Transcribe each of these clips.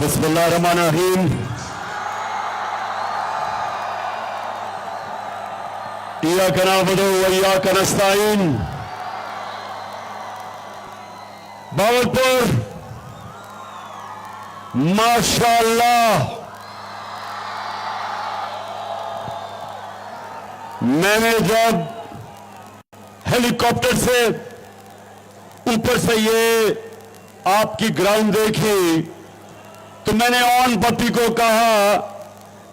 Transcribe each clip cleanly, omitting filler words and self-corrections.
बिस्मिल्लाहिर्रहमानिर्रहीम। इय्याका नअबुदु व इय्याका नस्तईन। भावलपुर माशाअल्लाह, मैंने जब हेलीकॉप्टर से ऊपर से ये आपकी ग्राउंड देखी तो मैंने ऑन पट्टी को कहा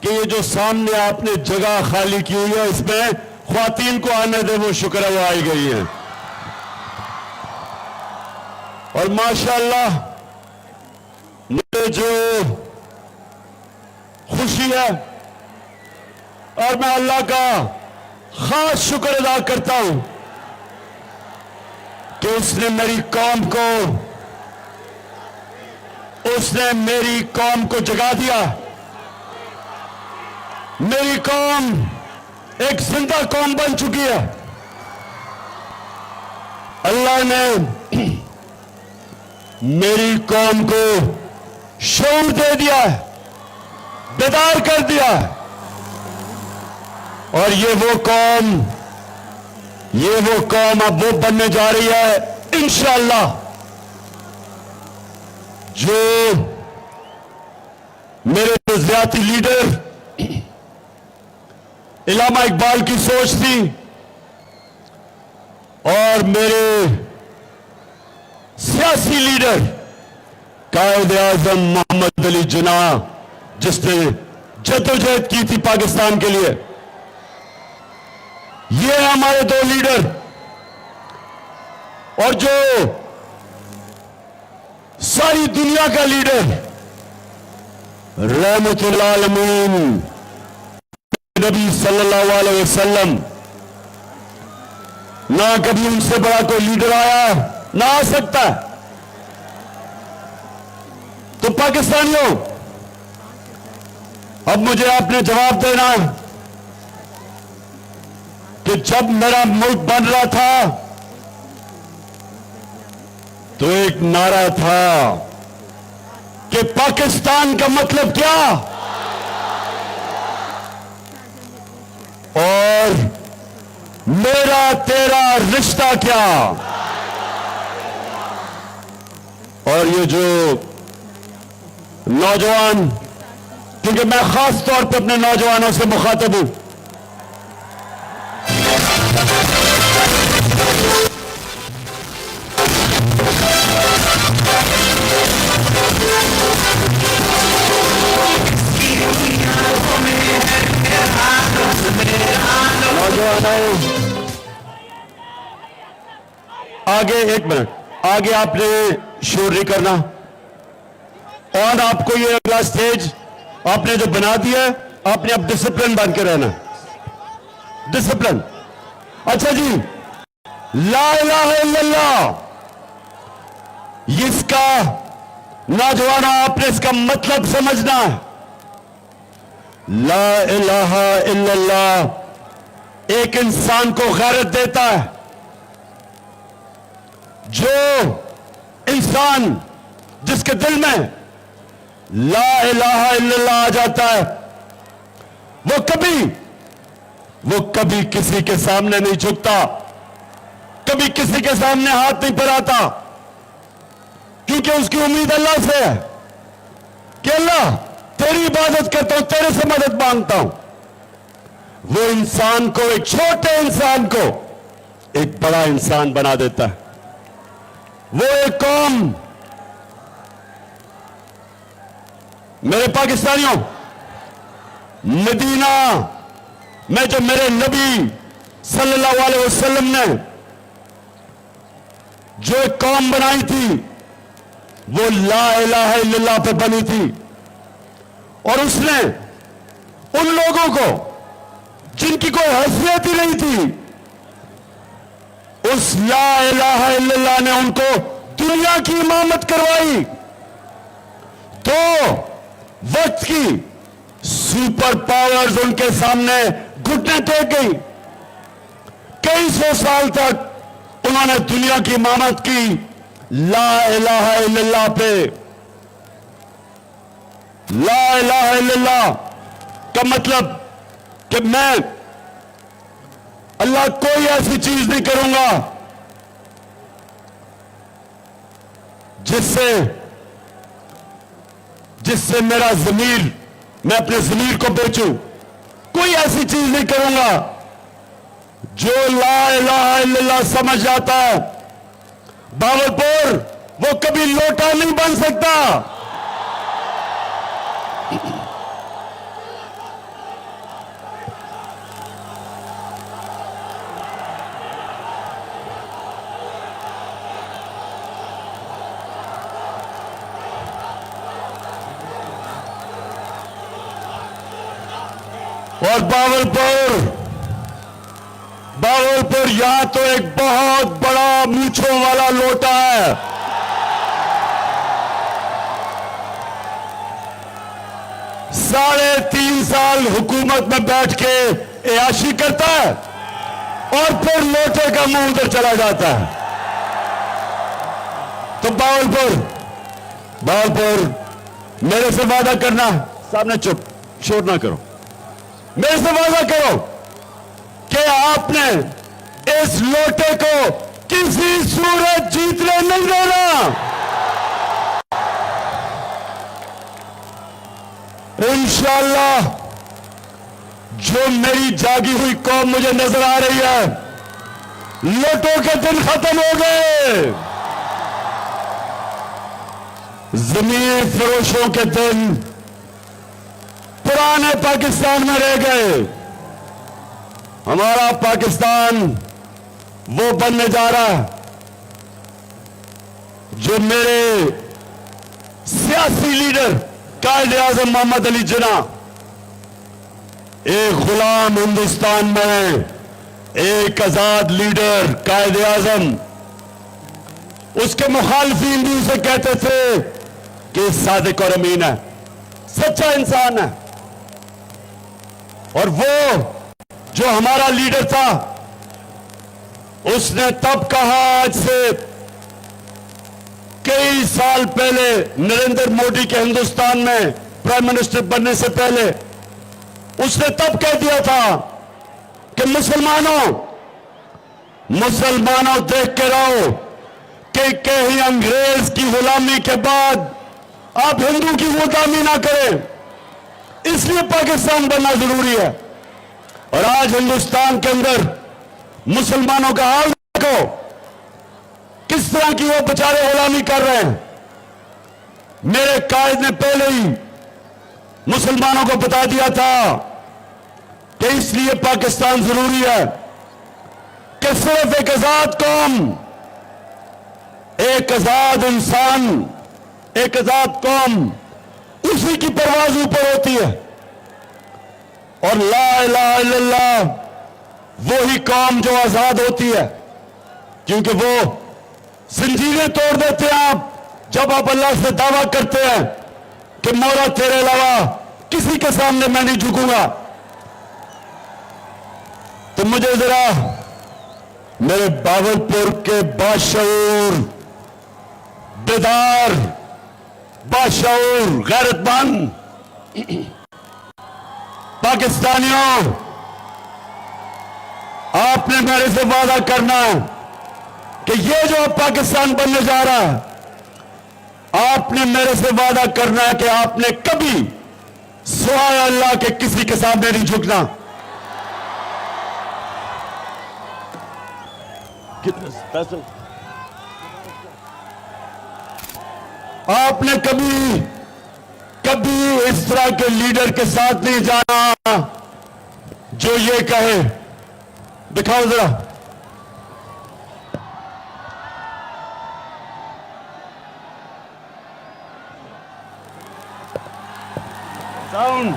कि ये जो सामने आपने जगह खाली की हुई है इसमें ख्वातीन को आने दे, वो शुक्र है वो आई गई है। और माशाअल्लाह मुझे जो खुशी है और मैं अल्लाह का खास शुक्र अदा करता हूं कि उसने मेरी कौम को जगा दिया। मेरी कौम एक जिंदा कौम बन चुकी है। अल्लाह ने मेरी कौम को शऊर दे दिया है, बेदार कर दिया है। और ये वो कौम अब वो बनने जा रही है इंशाअल्लाह जो मेरे ज़ियाती लीडर इलामा इकबाल की सोच थी और मेरे सियासी लीडर कायदे आज़म मोहम्मद अली जिन्ना जिसने जद्दोजहद की थी पाकिस्तान के लिए। ये है हमारे दो लीडर। और जो सारी दुनिया का लीडर रहमतुल आलमीन नबी सल्लल्लाहु अलैहि वसल्लम, ना कभी उनसे बड़ा कोई लीडर आया ना आ सकता। तो पाकिस्तानियों, अब मुझे आपने जवाब देना कि जब मेरा मुल्क बन रहा था तो एक नारा था कि पाकिस्तान का मतलब क्या और मेरा तेरा रिश्ता क्या। और ये जो नौजवान, क्योंकि मैं खास तौर पर अपने नौजवानों से मुखातब हूं, आगे एक मिनट, आगे आपने शोर नहीं करना। और आपको ये अगला स्टेज आपने जो बना दिया है, आपने अब डिसिप्लिन बन के रहना। डिसिप्लिन। अच्छा जी, ला इलाहा इल्लल्लाह, इसका नौजवानों आपने इसका मतलब समझना है। ला इलाहा इल्लल्लाह एक इंसान को गैरत देता है। जो इंसान जिसके दिल में ला इलाहा इल्लल्लाह आ जाता है वो कभी किसी के सामने नहीं झुकता, कभी किसी के सामने हाथ नहीं फैलाता, क्योंकि उसकी उम्मीद अल्लाह से है कि अल्लाह तेरी इबादत करता हूं, तेरे से मदद मांगता हूं। वो इंसान को, एक छोटे इंसान को एक बड़ा इंसान बना देता है। वो एक कौम, मेरे पाकिस्तानियों, मदीना में जो मेरे नबी सल्लल्लाहु अलैहि वसल्लम ने जो एक कौम बनाई थी वो ला इलाहा इल्लल्लाह पे बनी थी। और उसने उन लोगों को जिनकी कोई हैसियत ही नहीं थी, उस ला इलाहा इल्लल्लाह ने उनको दुनिया की इमामत करवाई। तो वक्त की सुपर पावर्स उनके सामने घुटने टेक गई। कई सौ साल तक उन्होंने दुनिया की इमामत की ला इलाहा इल्लल्लाह पे। ला इलाहा इल्लल्लाह का मतलब कि मैं अल्लाह कोई ऐसी चीज नहीं करूंगा जिससे जिससे मेरा ज़मीर, मैं अपने ज़मीर को बेचूं। कोई ऐसी चीज नहीं करूंगा। जो ला इलाहा इल्लल्लाह समझ जाता है बावलपुर, वो कभी लोटा नहीं बन सकता। और बावलपुर यहां तो एक बहुत बड़ा मूंछों वाला लोटा है। साढ़े 3 साल हुकूमत में बैठ के एयाशी करता है और फिर लोटे का मुंह उधर चला जाता है। तो बावलपुर मेरे से वादा करना, सामने चुप, शोर ना करो। मेरे से वादा करो कि आपने इस लोटे को किसी सूरत जीतने नहीं देना। इंशाअल्लाह जो मेरी जागी हुई कौम मुझे नजर आ रही है, लोटों के दिन खत्म हो गए, जमीन फरोशों के दिन पुराने पाकिस्तान में रह गए। हमारा पाकिस्तान वो बनने जा रहा है जो मेरे सियासी लीडर कायद-ए-आज़म मोहम्मद अली जिन्ना एक गुलाम हिंदुस्तान में एक आजाद लीडर कायद-ए-आज़म, उसके मुखालफीन भी उसे कहते थे कि सादिक और अमीन है, सच्चा इंसान है। और वो जो हमारा लीडर था, उसने तब कहा, आज से कई साल पहले नरेंद्र मोदी के हिंदुस्तान में प्राइम मिनिस्टर बनने से पहले, उसने तब कह दिया था कि मुसलमानों देख के रहो कि कहीं अंग्रेज की गुलामी के बाद आप हिंदू की गुलामी ना करें, इसलिए पाकिस्तान बनना जरूरी है। और आज हिंदुस्तान के अंदर मुसलमानों का हाल देखो, किस तरह की वो बेचारे गुलामी कर रहे हैं। मेरे कायद ने पहले ही मुसलमानों को बता दिया था कि इसलिए पाकिस्तान जरूरी है कि सिर्फ एक आजाद कौम, एक आजाद इंसान, एक आजाद कौम, उसी की परवाज ऊपर होती है। और ला इलाहा इल्लल्लाह वो ही कौम जो आजाद होती है, क्योंकि वो जंजीरें तोड़ देते हैं आप जब आप अल्लाह से दावा करते हैं कि मौला तेरे अलावा किसी के सामने मैं नहीं झुकूंगा। तो मुझे जरा मेरे बावलपुर के बाशऊर, बेदार, बाशऊर, गैरतमंद पाकिस्तानियों, आपने मेरे से वादा करना है कि ये जो अब पाकिस्तान बनने जा रहा है, आपने मेरे से वादा करना है कि आपने कभी सिवाय अल्लाह के किसी के सामने नहीं झुकना। कितने पैसे? आपने कभी इस तरह के लीडर के साथ नहीं जाना जो ये कहे, दिखाओ जरा, साउंड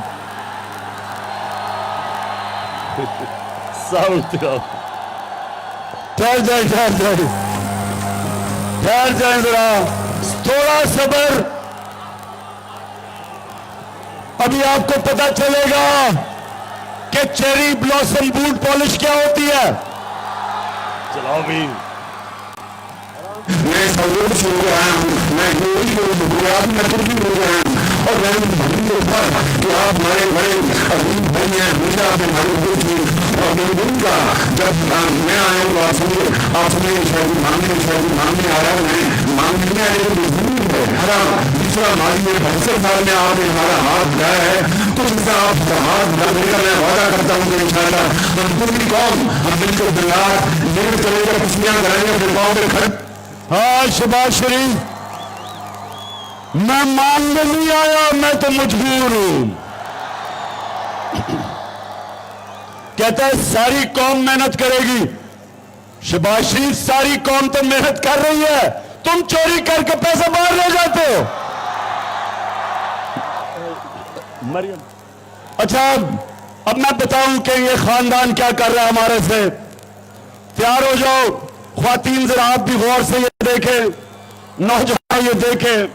साउंड दिखाओ। ठहर जाए जरा, थोड़ा सब्र, अभी आपको पता चलेगा कि चेरी ब्लॉसम बूट पॉलिश क्या होती है। चलाओ भी। मैं और मैंने भाई को कहा कि आप हमारे बड़े अजीम भाई हैं, मुझे आपने हमारी बहुत थी और मैंने उनका जब मैं आया हूँ आपने मांगने आ रहा है, मांगने में आने की जरूरी है। हरा दूसरा माली में 72 साल में आपने हमारा हाथ बढ़ाया है, कुछ ऐसा आप हाथ बढ़ाने का मैं वादा करता हूँ कि इंशाअल्लाह हम पूरी कौम हम बिल्कुल बिल्लाह लेकर चलेगा, खुशियाँ कराएंगे फिर गाँव में खड़े। हाँ शहबाज शरीफ, मैं मांगने नहीं आया, मैं तो मजबूर हूं। कहता है सारी कौम मेहनत करेगी। शहबाज शरीफ, सारी कौम तो मेहनत कर रही है, तुम चोरी करके पैसा बाहर ले जाते हो। मरियम, अच्छा अब मैं बताऊं कि ये खानदान क्या कर रहा है हमारे से। तैयार हो जाओ ख्वातीन, जरा आप भी गौर से ये देखें, नौजवान ये देखें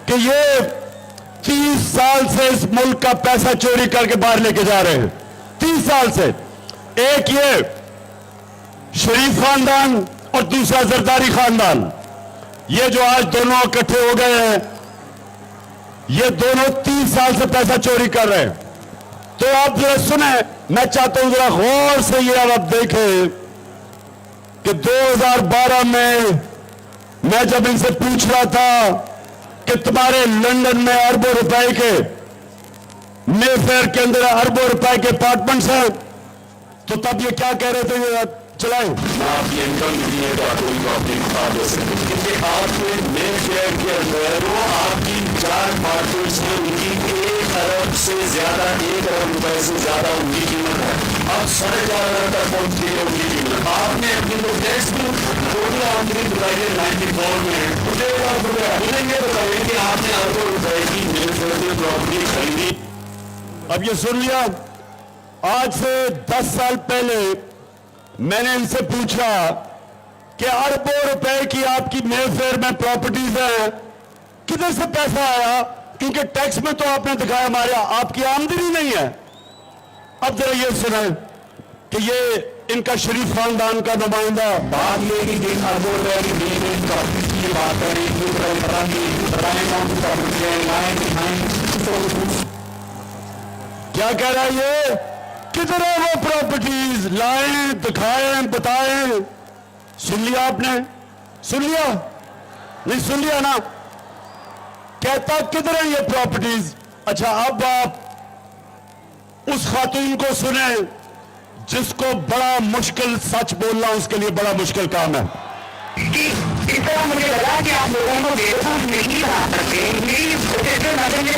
कि ये 30 साल से इस मुल्क का पैसा चोरी करके बाहर लेके जा रहे हैं। 30 साल से। एक ये शरीफ खानदान और दूसरा जरदारी खानदान, ये जो आज दोनों इकट्ठे हो गए हैं, ये दोनों 30 साल से पैसा चोरी कर रहे हैं। तो आप जरा सुने, मैं चाहता हूं जरा गौर से ये आप देखें कि 2012 में मैं जब इनसे पूछ रहा था कि तुम्हारे लंदन में अरबों रुपए के, मेफेयर के अंदर अरबों रुपए के अपार्टमेंट्स हैं, तो तब ये क्या कह रहे थे, ये चलाएं आप ये इनकम दिए तो कोई अपनी खिताब हो सकते, क्योंकि आपके मेफेयर के अंदर वो आपकी 4 अपार्टमेंट्स में उनकी 1 अरब से ज्यादा, 1 अरब रुपए से ज्यादा उनकी कीमत है। अब 4.5 अरब तक पहुंच गई है उनकी कीमत। आपने अपनी तो टैक्स बिल टोटल आमदनी बताई 94 में 1.5 लाख रुपए मिलेंगे, तो कहेंगे कि आपने अरबों रुपए की मेफेयर से प्रॉपर्टी खरीदी। अब ये सुन लिया। आज से 10 साल पहले मैंने इनसे पूछा कि अरबों रुपए की आपकी मेफेयर में प्रॉपर्टीज है, किधर से पैसा आया? क्योंकि टैक्स में तो आपने दिखाया हमारे आपकी आमदनी नहीं है। अब जरा ये सुने कि ये इनका शरीफ खानदान का नुमाइंदा बात ये कि जिन अरबों रुपए की प्रॉपर्टी की बात करें, बताएं कौन सी प्रॉपर्टी है, लाएं दिखाएं, क्या कह रहा है ये? किधर है वो प्रॉपर्टीज? लाएं, दिखाएं, बताएं। सुन लिया आपने? सुन लिया? नहीं सुन लिया ना? कहता किधर है ये प्रॉपर्टीज? अच्छा अब आप उस खातून को सुने जिसको बड़ा मुश्किल सच बोलना उसके लिए बड़ा मुश्किल काम है। इस तरह मुझे लगा कि आप लोगों को बेवकूफ नहीं बना सकते। मेरी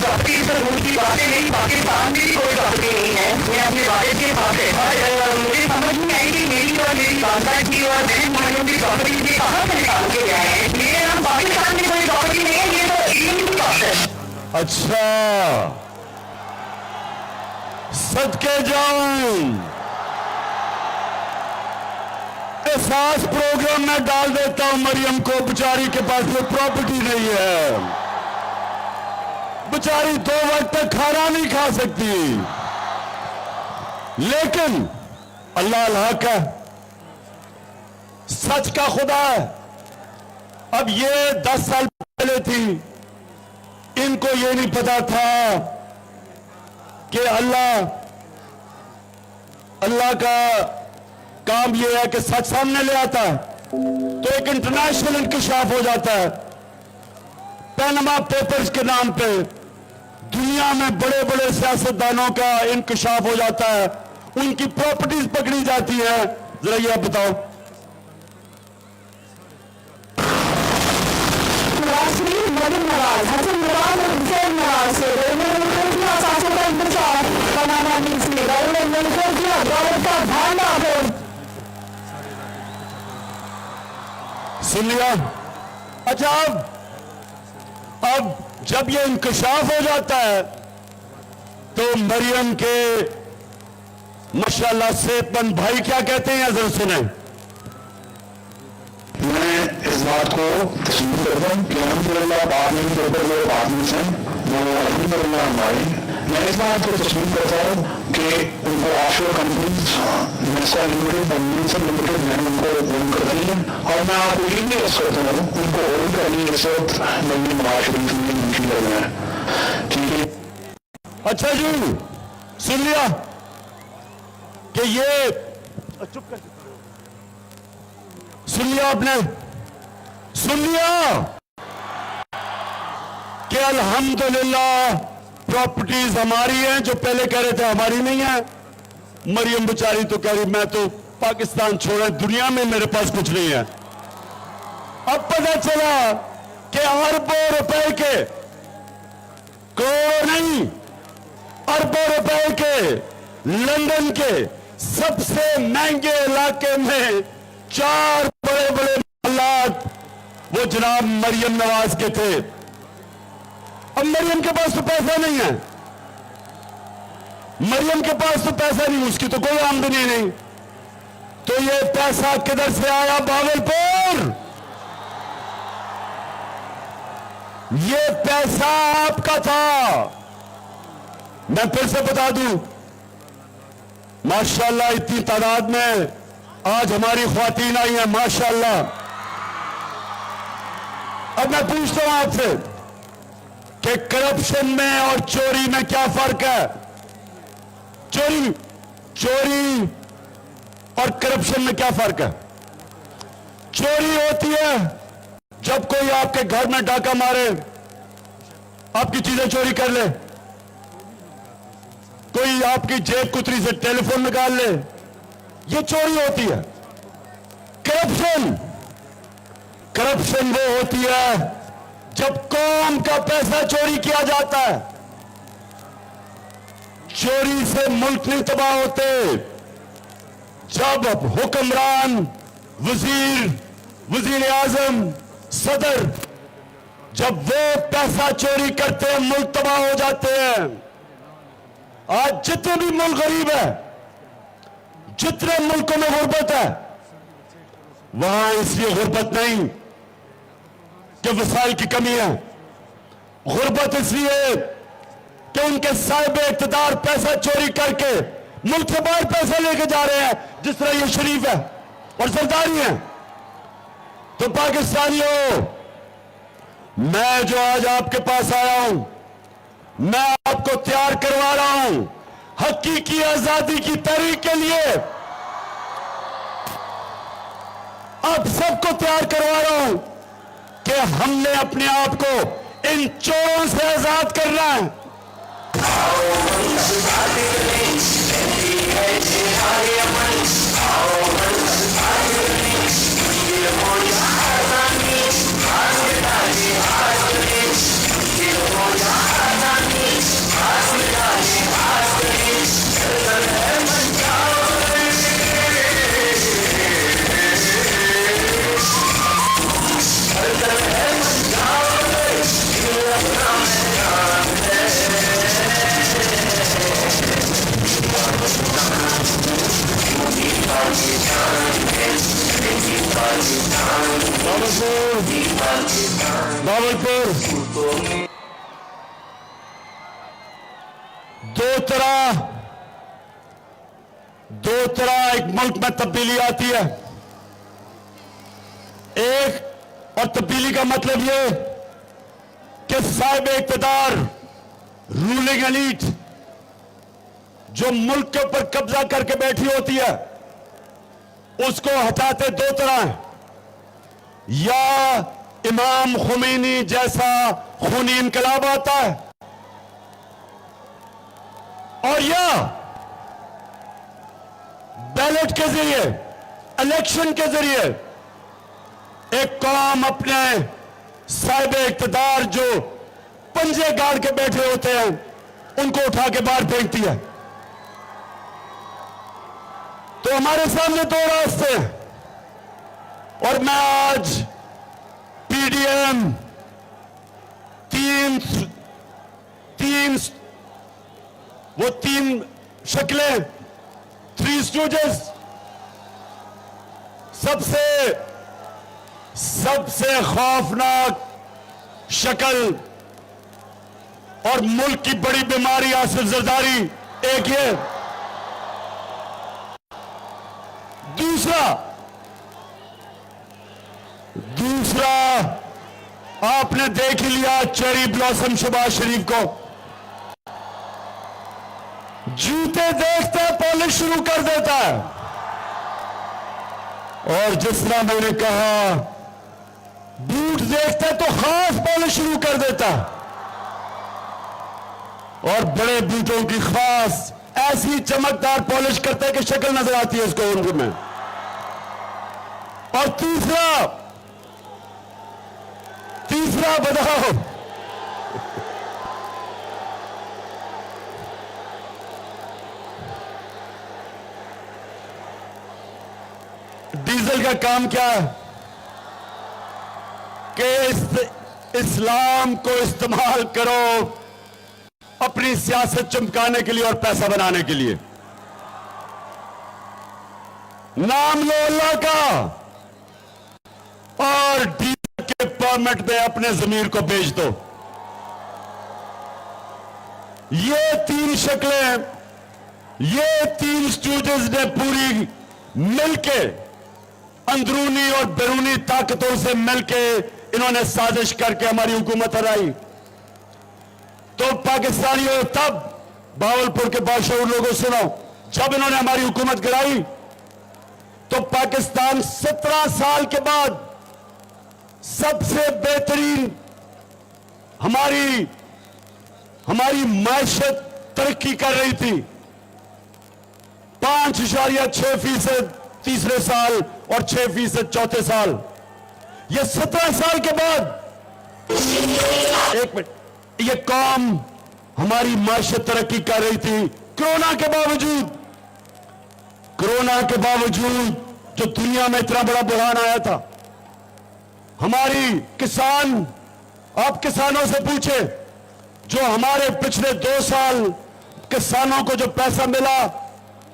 प्रॉपर्टी पर उनकी बातें नहीं, पाकिस्तान में भी कोई प्रॉपर्टी नहीं है। मैं अपने वालिद के पास है और मुझे समझ नहीं आई कि मेरी और मेरी वालदा की और बहन भाइयों की प्रॉपर्टी मुझे कहाँ से निकाल के गए हैं। मेरे नाम पाकिस्तान में कोई प्रॉपर्टी नहीं है, ये तो इंडियन की बात है। अच्छा, सदके जाऊं, एहसास प्रोग्राम में डाल देता हूं मरियम को, बेचारी के पास कोई प्रॉपर्टी नहीं है। बेचारी 2 वक्त तक खाना नहीं खा सकती, लेकिन अल्लाह अल्लाह का सच का खुदा है। अब ये 10 साल पहले थी, इनको ये नहीं पता था कि अल्लाह का काम यह है कि सच सामने ले आता है तो एक इंटरनेशनल इंकशाफ हो जाता है। पैनामा पेपर्स के नाम पे दुनिया में बड़े बड़े सियासतदानों का इंकशाफ हो जाता है, उनकी प्रॉपर्टीज पकड़ी जाती है। जरा ये आप बताओ। सुन लिया? अच्छा अब जब ये इंकशाफ हो जाता है तो मरियम के माशाल्लाह सेहतमंद भाई क्या कहते हैं, जरा सुने। मैं इस बात को तस्लीम करता हूँ कि अल्हम्दुलिल्लाह बाद में भी ऊपर मेरे आदमी हैं वो अल्हम्दुलिल्लाह हमारी। मैं इस बात को तस्लीम करता हूँ कि उनको ऑफशोर कंपनीज नेस्का लिमिटेड, बंदीसन लिमिटेड मैंने उनको ओन करती है और मैं आपको ये भी अर्ज करता हूँ उनको ओन करनी इस वक्त नई नवाज शरीफ में मुमकिन लग रहा है। अच्छा जी, सुन लिया कि ये सुन लिया आपने, सुन लिया कि अल्हम्दुलिल्लाह प्रॉपर्टीज हमारी हैं। जो पहले कह रहे थे हमारी नहीं है। मरियम बेचारी तो कह रही मैं तो पाकिस्तान छोड़े, दुनिया में मेरे पास कुछ नहीं है। अब पता चला कि अरबों रुपए के, करोड़ों नहीं, अरबों रुपए के लंदन के सबसे महंगे इलाके में 4 बड़े बड़े महलात वो जनाब मरियम नवाज के थे। अब मरियम के पास तो पैसा नहीं है, मरियम के पास तो पैसा नहीं, उसकी तो कोई आमदनी नहीं। तो ये पैसा किधर से आया? भागलपुर। ये पैसा आपका था। मैं फिर से बता दूं, माशाअल्लाह इतनी तादाद में आज हमारी ख्वातीन आई हैं, माशाअल्लाह। अब मैं पूछता हूं आपसे कि करप्शन में और चोरी में क्या फर्क है? चोरी और करप्शन में क्या फर्क है? चोरी होती है जब कोई आपके घर में डाका मारे, आपकी चीजें चोरी कर ले, कोई आपकी जेब कुतरी से टेलीफोन निकाल ले, ये चोरी होती है। करप्शन वो होती है जब कौम का पैसा चोरी किया जाता है। चोरी से मुल्क नहीं तबाह होते। जब हुक्मरान, वजीर आजम, सदर, जब वो पैसा चोरी करते हैं मुल्क तबाह हो जाते हैं। आज जितने भी मुल्क गरीब है, जितने मुल्कों में गुर्बत है, वहां इसलिए गुर्बत नहीं कि वसाइल की कमी है, गुर्बत इसलिए कि उनके साहिब इख्तिदार पैसा चोरी करके मुल्क से बाहर पैसा लेके जा रहे हैं, जिस तरह ये शरीफ है और सरदारी है। तो पाकिस्तानियों, मैं जो आज आपके पास आया हूं, मैं आपको तैयार करवा रहा हूं हकीकी आजादी की तहरीक के लिए। आप सबको तैयार करवा रहा हूं कि हमने अपने आप को इन चोरों से आजाद करना है। भागलपुर दो तरह एक मुल्क में तब्दीली आती है। एक, और तब्दीली का मतलब यह कि साहिब इख्तिदार, रूलिंग एलीट जो मुल्क के ऊपर कब्जा करके बैठी होती है, उसको हटाते दो तरह हैं। या इमाम खुमैनी जैसा खूनी इनकलाब आता है, और या बैलेट के जरिए, इलेक्शन के जरिए एक कौम अपने साहिब इख्तिदार जो पंजे गाड़ के बैठे होते हैं उनको उठा के बाहर फेंकती है। तो हमारे सामने दो रास्ते हैं, और मैं आज पीडीएम तीन शक्लें, 3 स्टूडेंट्स, सबसे खौफनाक शक्ल और मुल्क की बड़ी बीमारी आसिफ जरदारी, एक ये। दूसरा आपने देख ही लिया चेरी ब्लॉसम शहबाज शरीफ को। जूते देखते पॉलिश शुरू कर देता है। और जिस तरह मैंने कहा, बूट देखते तो खास पॉलिश शुरू कर देता है, और बड़े बूटों की खास ऐसी चमकदार पॉलिश करते हैं कि शक्ल नजर आती है उसको उनको में। और तीसरा बताओ, डीजल का काम क्या है कि इस्लाम को इस्तेमाल करो अपनी सियासत चमकाने के लिए और पैसा बनाने के लिए। नाम लो अल्लाह का और डीजल के परमिट में अपने जमीर को बेच दो। ये तीन शक्लें, ये तीन स्टूडेंट्स ने पूरी मिलके, अंदरूनी और बैरूनी ताकतों से मिलके इन्होंने साजिश करके हमारी हुकूमत हराई। तो पाकिस्तानियों, तब बावलपुर के बादशाह लोगों सुनो, जब इन्होंने हमारी हुकूमत गिराई तो पाकिस्तान 17 साल के बाद सबसे बेहतरीन हमारी मायशत तरक्की कर रही थी। 5.6% तीसरे साल और 6% चौथे साल। ये 17 साल के बाद, एक मिनट, ये कौम हमारी मायशत तरक्की कर रही थी कोरोना के बावजूद जो दुनिया में इतना बड़ा बुरहान आया था। हमारी किसान, आप किसानों से पूछे, जो हमारे पिछले 2 साल किसानों को जो पैसा मिला,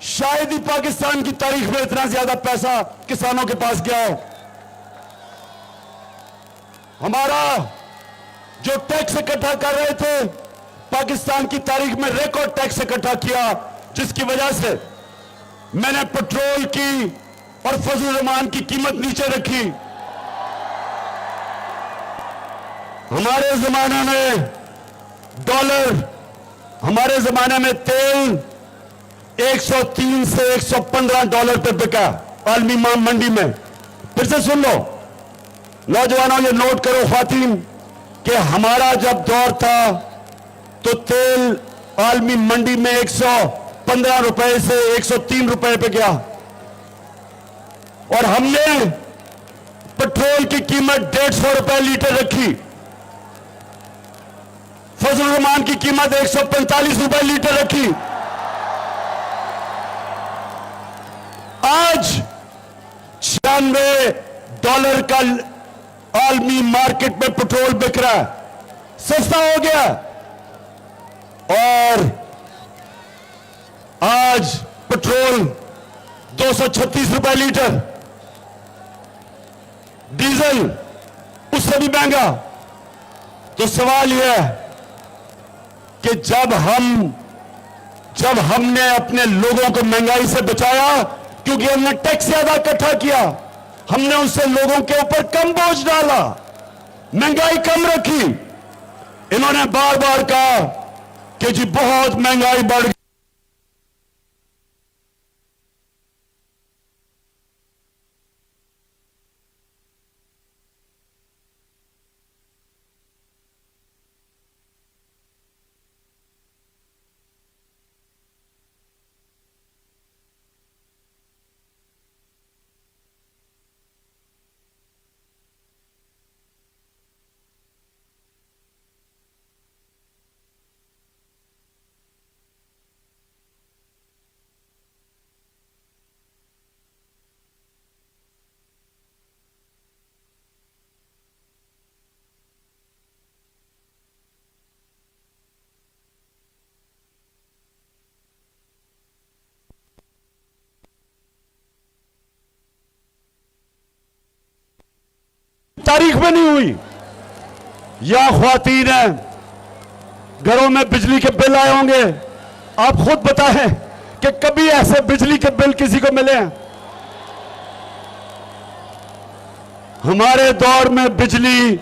शायद ही पाकिस्तान की तारीख में इतना ज्यादा पैसा किसानों के पास गया हो। हमारा जो टैक्स इकट्ठा कर रहे थे, पाकिस्तान की तारीख में रिकॉर्ड टैक्स इकट्ठा किया, जिसकी वजह से मैंने पेट्रोल की और फजल रहमान की कीमत नीचे रखी। हमारे जमाने में तेल 103 से 115 डॉलर पे बिका आलमी मंडी में। फिर से सुन लो नौजवानों, ये नोट करो ख्वातीन, कि हमारा जब दौर था तो तेल आलमी मंडी में 115 रुपए से 103 रुपए पे गया, और हमने पेट्रोल की कीमत 150 रुपए लीटर रखी। फजल रहमान की कीमत 145 रुपए लीटर रखी। आज 96 डॉलर का आलमी मार्केट में पेट्रोल बिक रहा है, सस्ता हो गया। और आज पेट्रोल 236 रुपए लीटर, डीजल उससे भी महंगा। तो सवाल यह है कि जब हमने अपने लोगों को महंगाई से बचाया, क्योंकि हमने टैक्स ज्यादा इकट्ठा किया, हमने उनसे लोगों के ऊपर कम बोझ डाला, महंगाई कम रखी। इन्होंने बार बार कहा कि जी बहुत महंगाई बढ़ गई। तारीख में नहीं हुई। या ख्वातीन है, घरों में बिजली के बिल आए होंगे, आप खुद बताएं कि कभी ऐसे बिजली के बिल किसी को मिले हैं? हमारे दौर में बिजली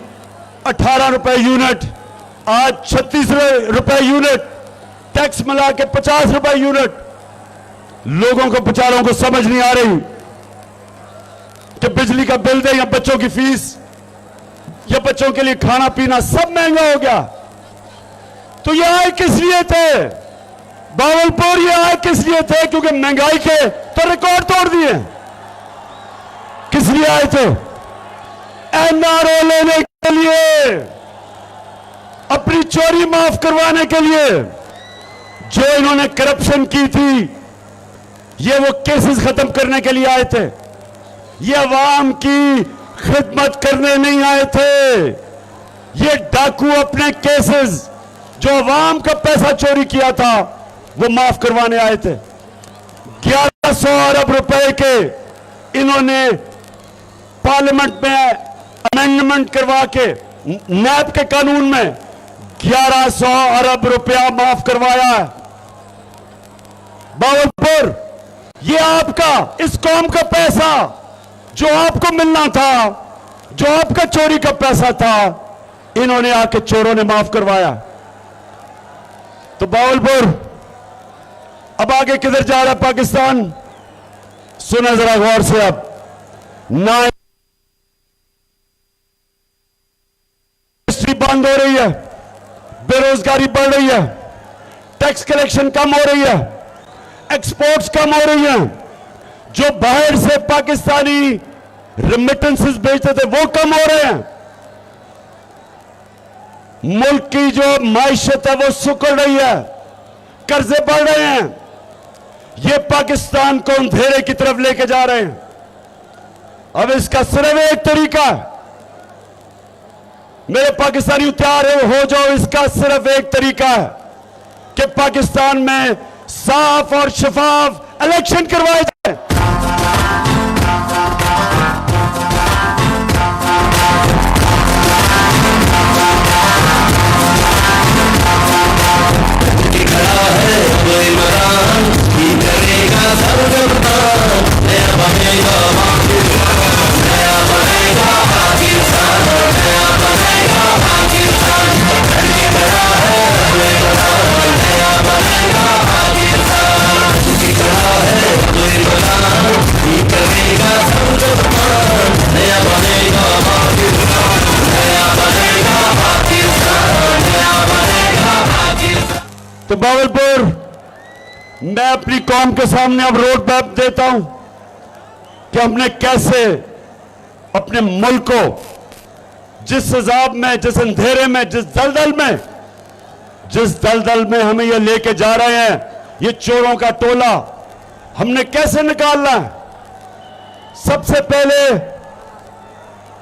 18 रुपए यूनिट, आज 36 रुपए यूनिट। टैक्स मिला के 50 रुपए यूनिट। लोगों को बेचारों को समझ नहीं आ रही कि बिजली का बिल दे या बच्चों की फीस या बच्चों के लिए खाना पीना सब महंगा हो गया। तो ये आए किस लिए थे बावलपुर? ये आए किस लिए थे? क्योंकि महंगाई के तो रिकॉर्ड तोड़ दिए। किस लिए आए थे? एनआरओ लेने के लिए, अपनी चोरी माफ करवाने के लिए। जो इन्होंने करप्शन की थी, ये वो केसेस खत्म करने के लिए आए थे। ये अवाम की खिदमत करने नहीं आए थे। ये डाकू अपने केसेस जो अवाम का पैसा चोरी किया था वो माफ करवाने आए थे। 1100 अरब रुपए के इन्होंने पार्लियामेंट में अमेंडमेंट करवा के नैब के कानून में 1100 अरब रुपया माफ करवाया है। बावलपुर, ये आपका, इस कौम का पैसा जो आपको मिलना था, जो आपका चोरी का पैसा था, इन्होंने आके चोरों ने माफ करवाया। तो बावलपुर अब आगे किधर जा रहा है पाकिस्तान? सुने जरा गौर से। अब ना इंडस्ट्री बंद हो रही है, बेरोजगारी बढ़ रही है, टैक्स कलेक्शन कम हो रही है, एक्सपोर्ट्स कम हो रही हैं, जो बाहर से पाकिस्तानी रेमिटेंसेस भेजते थे वो कम हो रहे हैं, मुल्क की जो माइशत है वो सिकुड़ रही है, कर्जे बढ़ रहे हैं। ये पाकिस्तान को अंधेरे की तरफ लेके जा रहे हैं। अब इसका सिर्फ एक तरीका है, मेरे पाकिस्तानी तैयार हो जाओ, इसका सिर्फ एक तरीका है कि पाकिस्तान में साफ और शफाफ इलेक्शन करवाए जाए। तो बावलपुर, मैं अपनी कौम के सामने अब रोड मैप देता हूं कि हमने कैसे अपने मुल्क को जिस अजाब में, जिस अंधेरे में, जिस दलदल में हमें ये लेके जा रहे हैं, ये चोरों का टोला, हमने कैसे निकालना है। सबसे पहले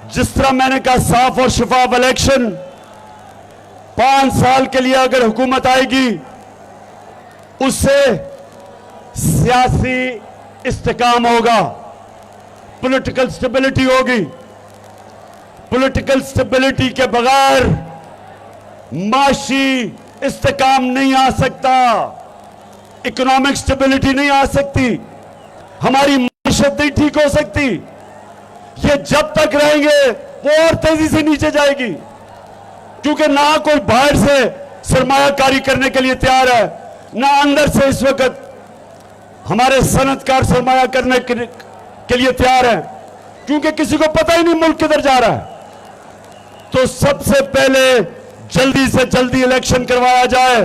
जिस तरह मैंने कहा, साफ और शफाफ इलेक्शन। 5 साल के लिए अगर हुकूमत आएगी, उससे सियासी इस्तेकाम होगा, पॉलिटिकल स्टेबिलिटी होगी। पॉलिटिकल स्टेबिलिटी के बगैर माशी इस्तेकाम नहीं आ सकता, इकोनॉमिक स्टेबिलिटी नहीं आ सकती, हमारी माशत नहीं ठीक हो सकती। ये जब तक रहेंगे वो और तेजी से नीचे जाएगी, क्योंकि ना कोई बाहर से सरमायाकारी करने के लिए तैयार है, ना अंदर से इस वक्त हमारे सनतकार सरमाया करने के लिए तैयार है, क्योंकि किसी को पता ही नहीं मुल्क किधर जा रहा है। तो सबसे पहले जल्दी से जल्दी इलेक्शन करवाया जाए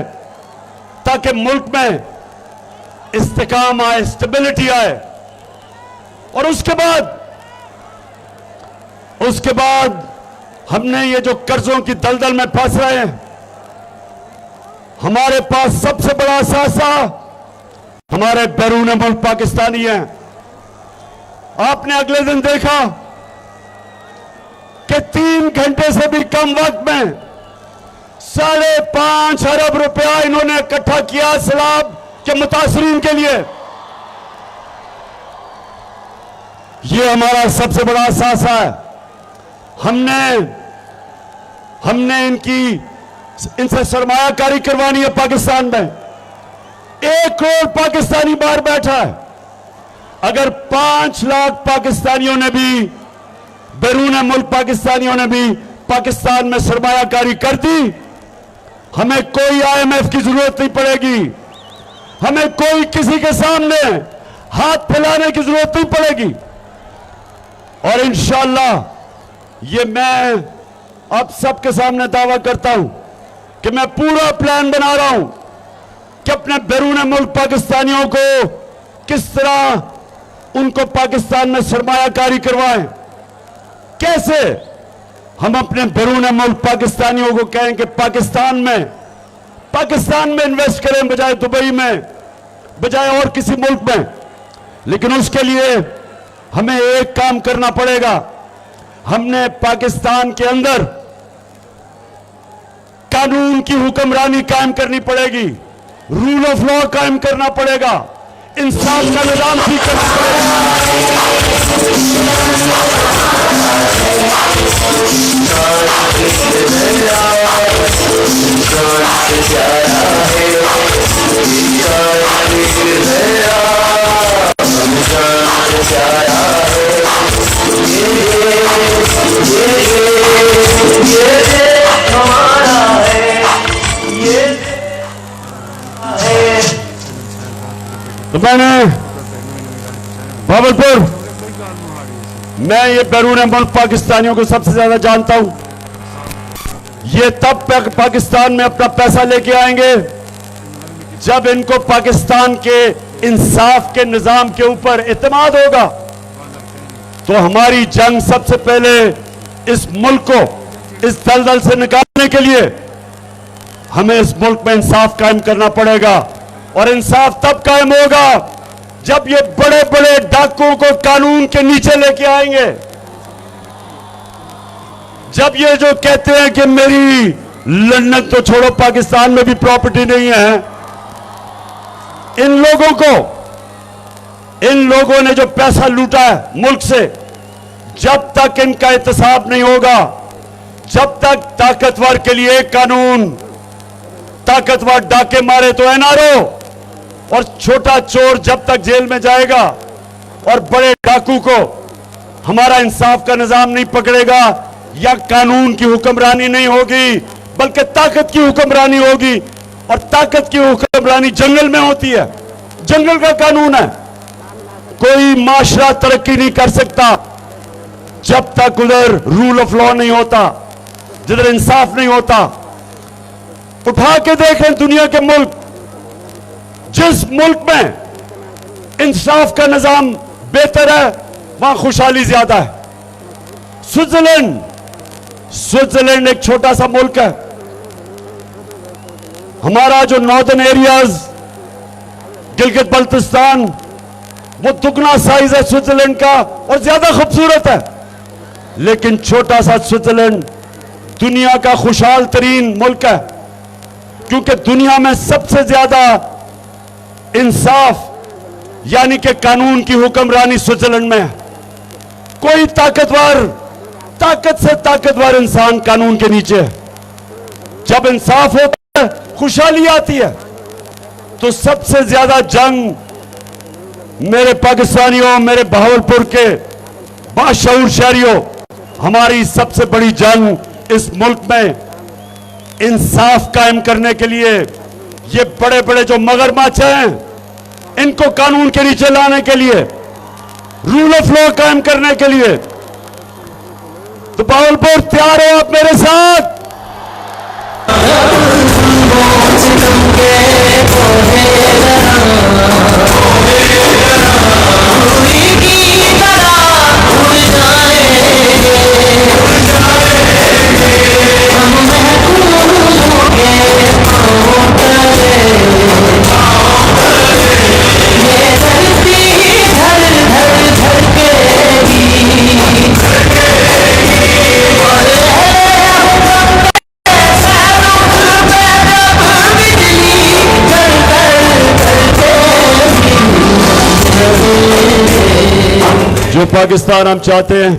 ताकि मुल्क में इस्तेकाम आए, स्टेबिलिटी आए। और उसके बाद हमने ये जो कर्जों की दलदल में फंस रहे हैं, हमारे पास सबसे बड़ा असासा हमारे बैरून मुल्क पाकिस्तानी हैं। आपने अगले दिन देखा कि 3 घंटे से भी कम वक्त में 5.5 अरब रुपया इन्होंने इकट्ठा किया सैलाब के मुतासरीन के लिए। ये हमारा सबसे बड़ा असासा है। हमने इनसे सरमायाकारी करवानी है पाकिस्तान में। 1 करोड़ पाकिस्तानी बाहर बैठा है। अगर 5 लाख पाकिस्तानियों ने भी, बैरून मुल्क पाकिस्तानियों ने भी पाकिस्तान में सरमायाकारी कर दी, हमें कोई IMF की जरूरत नहीं पड़ेगी, हमें कोई किसी के सामने हाथ फैलाने की जरूरत नहीं पड़ेगी। और इंशाअल्लाह ये मैं अब सबके सामने दावा करता हूं कि मैं पूरा प्लान बना रहा हूं कि अपने बैरून मुल्क पाकिस्तानियों को किस तरह उनको पाकिस्तान में सरमायाकारी करवाएं, कैसे हम अपने बैरून मुल्क पाकिस्तानियों को कहें कि पाकिस्तान में इन्वेस्ट करें बजाय दुबई में, बजाय और किसी मुल्क में। लेकिन उसके लिए हमें एक काम करना पड़ेगा, हमने पाकिस्तान के अंदर कानून की हुक्मरानी कायम करनी पड़ेगी, रूल ऑफ लॉ कायम करना पड़ेगा, इंसाफ का निजाम ठीक करना तो मैंने भावलपुर, मैं ये बैरून मुल्क पाकिस्तानियों को सबसे ज्यादा जानता हूं। ये तब पाकिस्तान में अपना पैसा लेके आएंगे जब इनको पाकिस्तान के इंसाफ के निजाम के ऊपर इत्मीनान होगा। तो हमारी जंग सबसे पहले इस मुल्क को इस दलदल से निकालने के लिए हमें इस मुल्क में इंसाफ कायम करना पड़ेगा। और इंसाफ तब कायम होगा जब ये बड़े बड़े डाकुओं को कानून के नीचे लेके आएंगे, जब ये जो कहते हैं कि मेरी लंदन तो छोड़ो पाकिस्तान में भी प्रॉपर्टी नहीं है, इन लोगों ने जो पैसा लूटा है मुल्क से, जब तक इनका एहतसाब नहीं होगा, जब तक ताकतवर के लिए कानून, ताकतवर डाके मारे तो NRO, और छोटा चोर जब तक जेल में जाएगा और बड़े डाकू को हमारा इंसाफ का निजाम नहीं पकड़ेगा या कानून की हुक्मरानी नहीं होगी बल्कि ताकत की हुक्मरानी होगी। और ताकत की हुक्मरानी जंगल में होती है, जंगल का कानून है। कोई माशरा तरक्की नहीं कर सकता जब तक उधर रूल ऑफ लॉ नहीं होता, जिधर इंसाफ नहीं होता। उठा के देखें दुनिया के मुल्क, जिस मुल्क में इंसाफ का निजाम बेहतर है वहां खुशहाली ज्यादा है। स्विट्जरलैंड एक छोटा सा मुल्क है। हमारा जो नॉर्दर्न एरियाज, गिलगित बल्तिस्तान, वो दुगना साइज है स्विट्जरलैंड का और ज्यादा खूबसूरत है। लेकिन छोटा सा स्विट्जरलैंड दुनिया का खुशहाल तरीन मुल्क है, क्योंकि दुनिया में सबसे ज्यादा इंसाफ यानी कि कानून की हुक्मरानी स्विट्जरलैंड में है। कोई ताकत से ताकतवर इंसान कानून के नीचे है। जब इंसाफ होता है खुशहाली आती है। तो सबसे ज्यादा जंग मेरे पाकिस्तानियों, मेरे बहावलपुर के बाशऊर शहरियों, हमारी सबसे बड़ी जंग इस मुल्क में इंसाफ कायम करने के लिए, ये बड़े बड़े जो मगरमच्छ हैं इनको कानून के नीचे लाने के लिए, रूल ऑफ लॉ कायम करने के लिए। तो बहावलपुर तैयार हो आप मेरे साथ? जो पाकिस्तान हम चाहते हैं,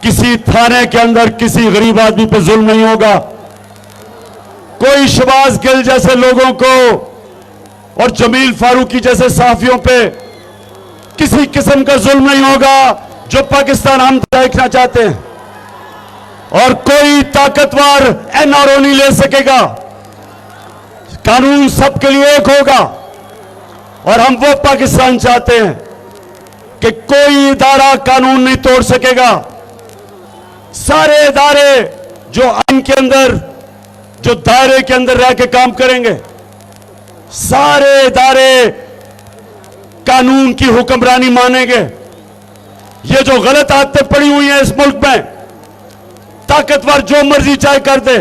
किसी थाने के अंदर किसी गरीब आदमी पर जुल्म नहीं होगा। कोई शहबाज गिल जैसे लोगों को और जमील फारूकी जैसे सहाफियों पे किसी किस्म का जुल्म नहीं होगा। जो पाकिस्तान हम देखना चाहते हैं, और कोई ताकतवर एनआरओ नहीं ले सकेगा। कानून सबके लिए एक होगा और हम वो पाकिस्तान चाहते हैं कि कोई इदारा कानून नहीं तोड़ सकेगा। सारे इदारे जो आइन के अंदर, जो दायरे के अंदर रह के काम करेंगे, सारे इदारे कानून की हुक्मरानी मानेंगे। ये जो गलत आदतें पड़ी हुई हैं इस मुल्क में, ताकतवर जो मर्जी चाहे कर दे,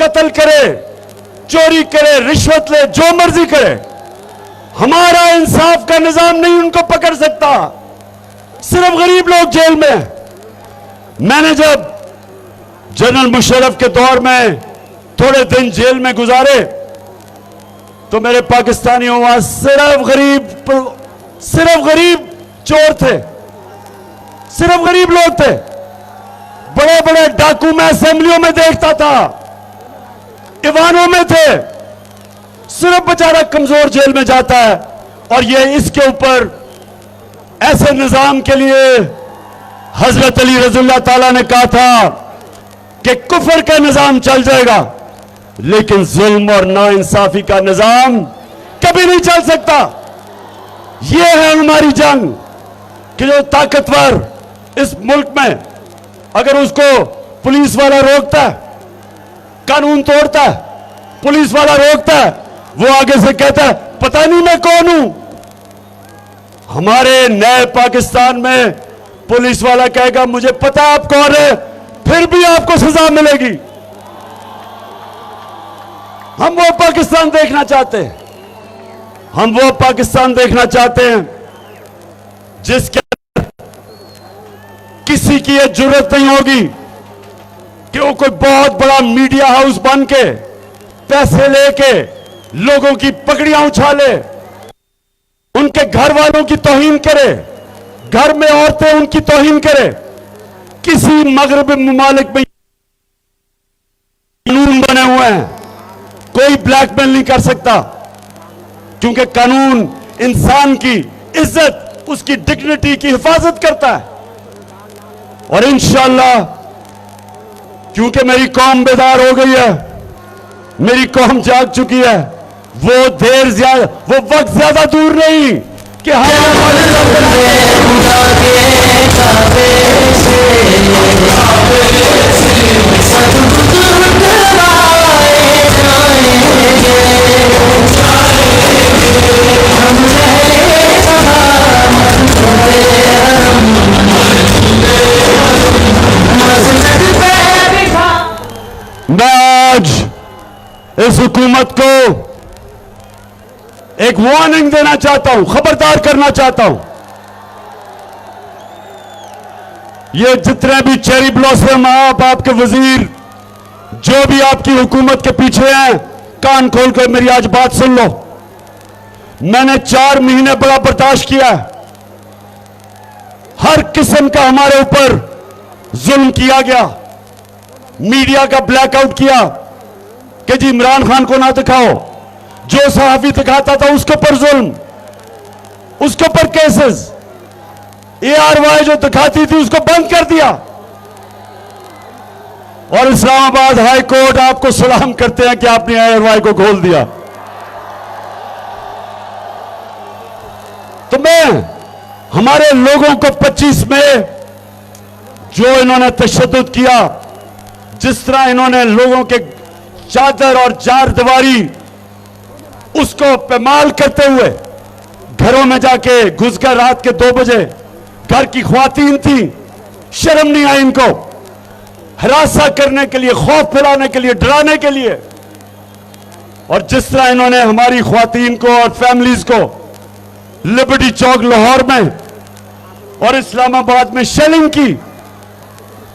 कत्ल करे, चोरी करे, रिश्वत ले, जो मर्जी करे, हमारा इंसाफ का निजाम नहीं उनको पकड़ सकता। सिर्फ गरीब लोग जेल में हैं। मैंने जब जनरल मुशर्रफ के दौर में थोड़े दिन जेल में गुजारे तो मेरे पाकिस्तानियों वहां सिर्फ गरीब चोर थे, सिर्फ गरीब लोग थे। बड़े बड़े डाकू मैं असेंबलियों में देखता था, ईवानों में थे। सिर्फ बेचारा कमजोर जेल में जाता है। और ये इसके ऊपर ऐसे निजाम के लिए हजरत अली रज़ियल्लाहु ताला ने कहा था कि कुफर का निजाम चल जाएगा, लेकिन जुल्म और नाइंसाफी का निजाम कभी नहीं चल सकता। यह है हमारी जंग कि जो ताकतवर इस मुल्क में, अगर उसको पुलिस वाला रोकता है, कानून तोड़ता है, पुलिस वाला रोकता है, वो आगे से कहता है पता नहीं मैं कौन हूं। हमारे नए पाकिस्तान में पुलिस वाला कहेगा मुझे पता आप कौन है, फिर भी आपको सजा मिलेगी। हम वो पाकिस्तान देखना चाहते हैं। हम वो पाकिस्तान देखना चाहते हैं जिसके किसी की यह जरूरत नहीं होगी कि वो कोई बहुत बड़ा मीडिया हाउस बन के पैसे लेके लोगों की पगड़ियां उछाले, उनके घर वालों की तौहीन करे, घर में औरतें उनकी तौहीन करे। किसी मगरबी ममालिक में कानून बने हुए हैं, कोई ब्लैकमेल नहीं कर सकता, क्योंकि कानून इंसान की इज्जत, उसकी डिग्निटी की हिफाजत करता है। और इंशाअल्लाह, क्योंकि मेरी कौम बेदार हो गई है, मेरी कौम जाग चुकी है, वो वक्त ज्यादा दूर नहीं कि मैं आज इस हुकूमत को एक वार्निंग देना चाहता हूं, खबरदार करना चाहता हूं। ये जितने भी चेरी ब्लॉसम आप, आपके वजीर, जो भी आपकी हुकूमत के पीछे हैं, कान खोल कर मेरी आज बात सुन लो। मैंने 4 महीने बड़ा बर्दाश्त किया है। हर किस्म का हमारे ऊपर जुल्म किया गया, मीडिया का ब्लैकआउट किया कि जी इमरान खान को ना दिखाओ, जो सहाफी दिखाता था उसके ऊपर जुल्म, उसके ऊपर केसेस। ARY जो दिखाती थी उसको बंद कर दिया। और इस्लामाबाद हाई कोर्ट आपको सलाम करते हैं कि आपने ARY को खोल दिया। तो मैं हमारे लोगों को 25 में जो इन्होंने तशद्दुद किया, जिस तरह इन्होंने लोगों के चादर और चार दीवारी उसको पैमाल करते हुए घरों में जाके घुसकर रात के 2 बजे घर की ख्वातीन थी, शर्म नहीं आई इनको, हरासा करने के लिए, खौफ फैलाने के लिए, डराने के लिए। और जिस तरह इन्होंने हमारी ख्वातीन को और फैमिलीज को लिबर्टी चौक लाहौर में और इस्लामाबाद में शेलिंग की,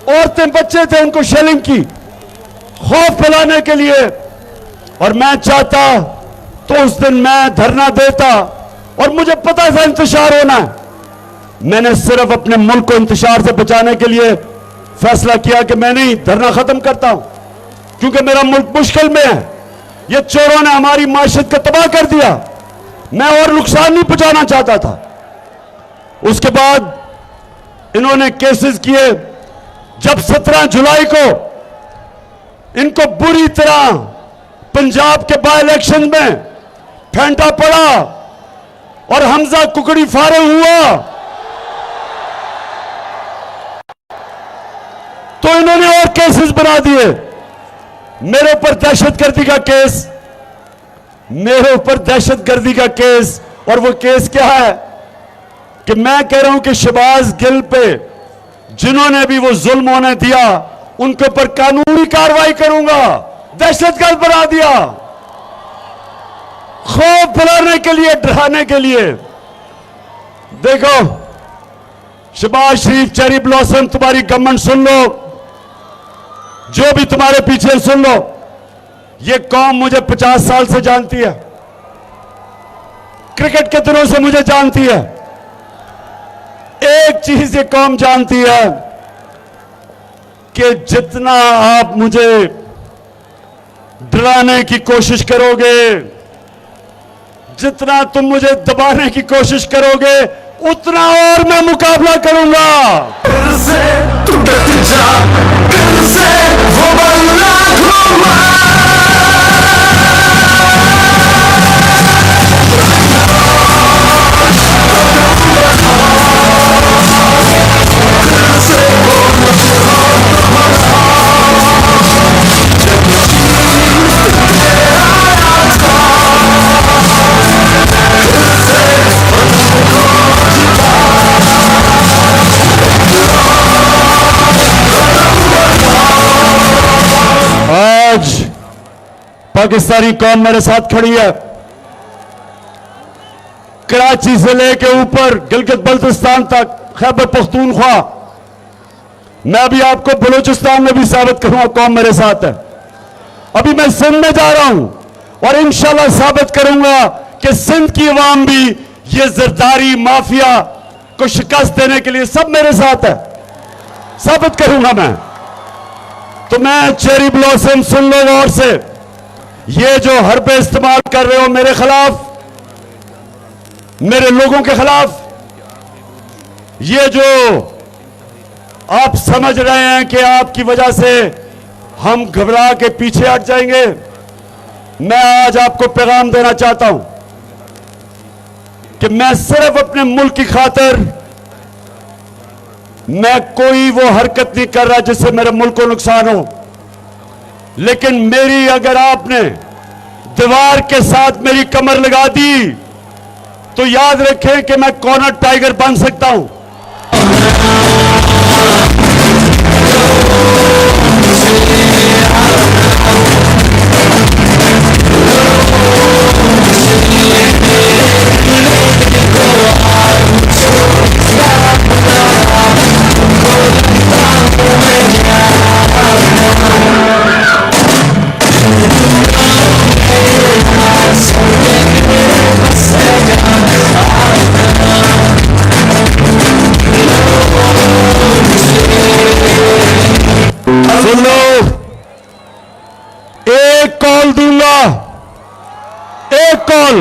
औरतें बच्चे थे उनको शेलिंग की, खौफ फैलाने के लिए। और मैं चाहता तो उस दिन मैं धरना देता, और मुझे पता था इंतशार होना है। मैंने सिर्फ अपने मुल्क को इंतशार से बचाने के लिए फैसला किया कि मैं नहीं धरना खत्म करता हूं, क्योंकि मेरा मुल्क मुश्किल में है। ये चोरों ने हमारी माशरत को तबाह कर दिया, मैं और नुकसान नहीं पहुंचाना चाहता था। उसके बाद इन्होंने केसेस किए, जब 17 जुलाई को इनको बुरी तरह पंजाब के बाय इलेक्शन में फेंटा पड़ा और हमजा कुकड़ी फारिग हुआ, तो इन्होंने और केसेस बना दिए। मेरे ऊपर दहशतगर्दी का केस, मेरे ऊपर दहशतगर्दी का केस। और वो केस क्या है कि मैं कह रहा हूं कि शहबाज गिल पे जिन्होंने भी वो जुल्म होने दिया उनके ऊपर कानूनी कार्रवाई करूंगा। दहशतगर्द बना दिया, खौफ फैलाने के लिए, डराने के लिए। देखो शहबाज शरीफ, चेरी ब्लॉसम, तुम्हारी गवर्नमेंट सुन लो, जो भी तुम्हारे पीछे सुन लो, ये कौम मुझे 50 साल से जानती है, क्रिकेट के दिनों से मुझे जानती है। एक चीज ये कौम जानती है कि जितना आप मुझे डराने की कोशिश करोगे, जितना तुम मुझे दबाने की कोशिश करोगे, उतना और मैं मुकाबला करूंगा। दिल से तू डट जा, दिल से वो बल्ला घुमा। आज पाकिस्तानी कौम मेरे साथ खड़ी है। कराची से लेके ऊपर गिलगित बल्तिस्तान तक, खैबर पख्तूनख्वा, मैं अभी आपको बलूचिस्तान में भी साबित करूंगा कौम मेरे साथ है। अभी मैं सिंध में जा रहा हूं और इंशाल्लाह साबित करूंगा कि सिंध की अवाम भी ये जरदारी माफिया को शिकस्त देने के लिए सब मेरे साथ है, साबित करूंगा मैं। तो मैं चेरी ब्लॉसम सुन लो गौर से, ये जो हरबे इस्तेमाल कर रहे हो मेरे खिलाफ, मेरे लोगों के खिलाफ, ये जो आप समझ रहे हैं कि आपकी वजह से हम घबरा के पीछे हट जाएंगे, मैं आज आपको पैगाम देना चाहता हूं कि मैं सिर्फ अपने मुल्क की खातिर मैं कोई वो हरकत नहीं कर रहा जिससे मेरे मुल्क को नुकसान हो। लेकिन मेरी अगर आपने दीवार के साथ मेरी कमर लगा दी तो याद रखें कि मैं कॉर्नर टाइगर बन सकता हूं। सुन लो, एक कॉल दूंगा, एक कॉल,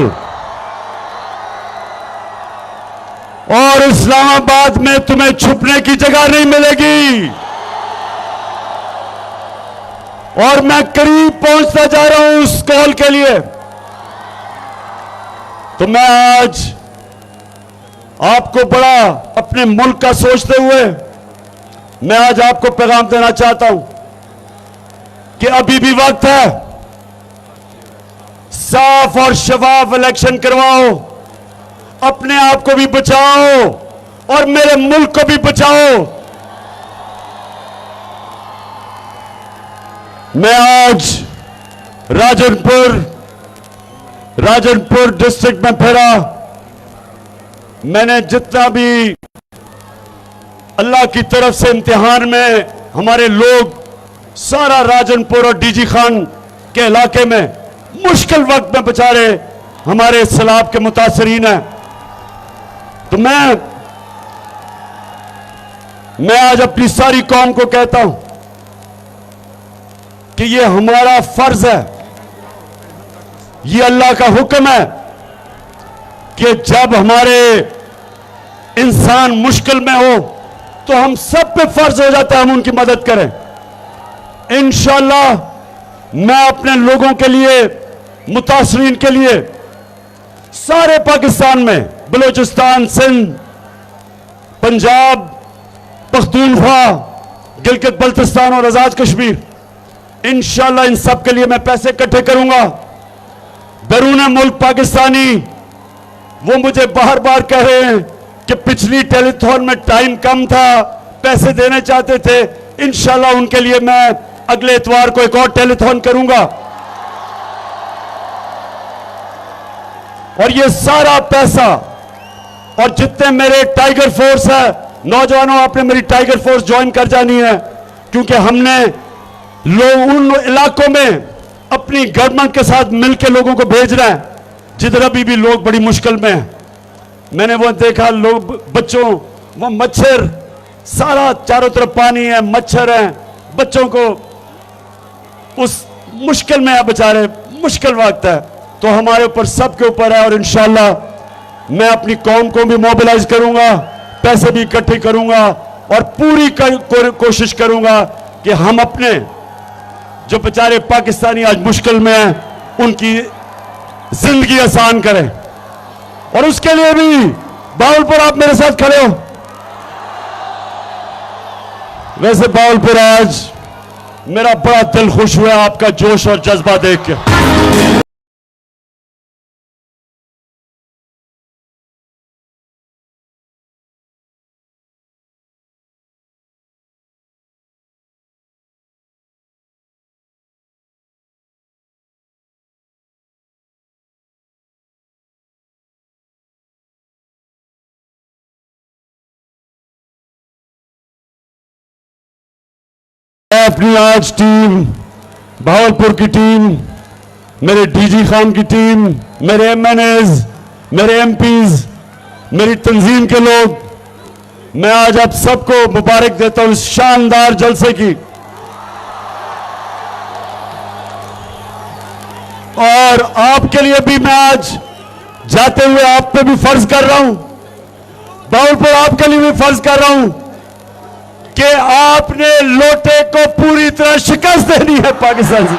और इस्लामाबाद में तुम्हें छुपने की जगह नहीं मिलेगी। और मैं करीब पहुंचता जा रहा हूं उस कॉल के लिए। तो मैं आज आपको बड़ा अपने मुल्क का सोचते हुए मैं आज आपको पैगाम देना चाहता हूं कि अभी भी वक्त है, साफ और शफाफ इलेक्शन करवाओ, अपने आप को भी बचाओ और मेरे मुल्क को भी बचाओ। मैं आज राजनपुर डिस्ट्रिक्ट में फिरा, मैंने जितना भी अल्लाह की तरफ से इम्तिहान में हमारे लोग सारा राजनपुर और डीजी खान के इलाके में मुश्किल वक्त में बेचारे हमारे सैलाब के मुतासरीन हैं। तो मैं आज अपनी सारी कौम को कहता हूं कि ये हमारा फर्ज है, ये अल्लाह का हुक्म है कि जब हमारे इंसान मुश्किल में हो तो हम सब पे फर्ज हो जाता है हम उनकी मदद करें। इंशाअल्लाह मैं अपने लोगों के लिए, मुतासरीन के लिए, सारे पाकिस्तान में, बलूचिस्तान, सिंध, पंजाब, पख्तूनख्वा, गिलगित बल्तिस्तान और आजाद कश्मीर, इंशाअल्लाह इन सब के लिए मैं पैसे इकट्ठे करूंगा। बैरून मुल्क पाकिस्तानी वो मुझे बार बार कह रहे हैं कि पिछली टेलीथॉन में टाइम कम था, पैसे देने चाहते थे। इंशाअल्लाह उनके लिए मैं अगले इतवार को एक और टेलीथॉन करूंगा और ये सारा पैसा और जितने मेरे टाइगर फोर्स है, नौजवानों आपने मेरी टाइगर फोर्स ज्वाइन कर जानी है, क्योंकि हमने लोग उन इलाकों में अपनी गवर्नमेंट के साथ मिलकर लोगों को भेजना है जिधर अभी भी लोग बड़ी मुश्किल में हैं। मैंने वो देखा, लोग, बच्चों, वो मच्छर, सारा चारों तरफ पानी है, मच्छर है, बच्चों को उस मुश्किल में है, बेचारे, मुश्किल वक्त है। तो हमारे ऊपर, सबके ऊपर है और इंशाअल्लाह मैं अपनी कौम को भी मोबिलाइज करूंगा, पैसे भी इकट्ठे करूंगा और पूरी कोशिश करूंगा कि हम अपने जो बेचारे पाकिस्तानी आज मुश्किल में हैं उनकी जिंदगी आसान करें। और उसके लिए भी बावलपुर, आप मेरे साथ खड़े हो। वैसे बावलपुर आज मेरा बड़ा दिल खुश हुआ आपका जोश और जज्बा देख के। मैं अपनी आज टीम, भावलपुर की टीम, मेरे डीजी खान की टीम, मेरे एमएनएज, मेरे एमपीज, मेरी तंजीम के लोग, मैं आज आप सबको मुबारक देता हूं इस शानदार जलसे की। और आपके लिए भी मैं आज जाते हुए आप पे भी फर्ज कर रहा हूं, भावलपुर आपके लिए भी फर्ज कर रहा हूं कि आपने लोटे को पूरी तरह शिकस्त देनी है पाकिस्तान से।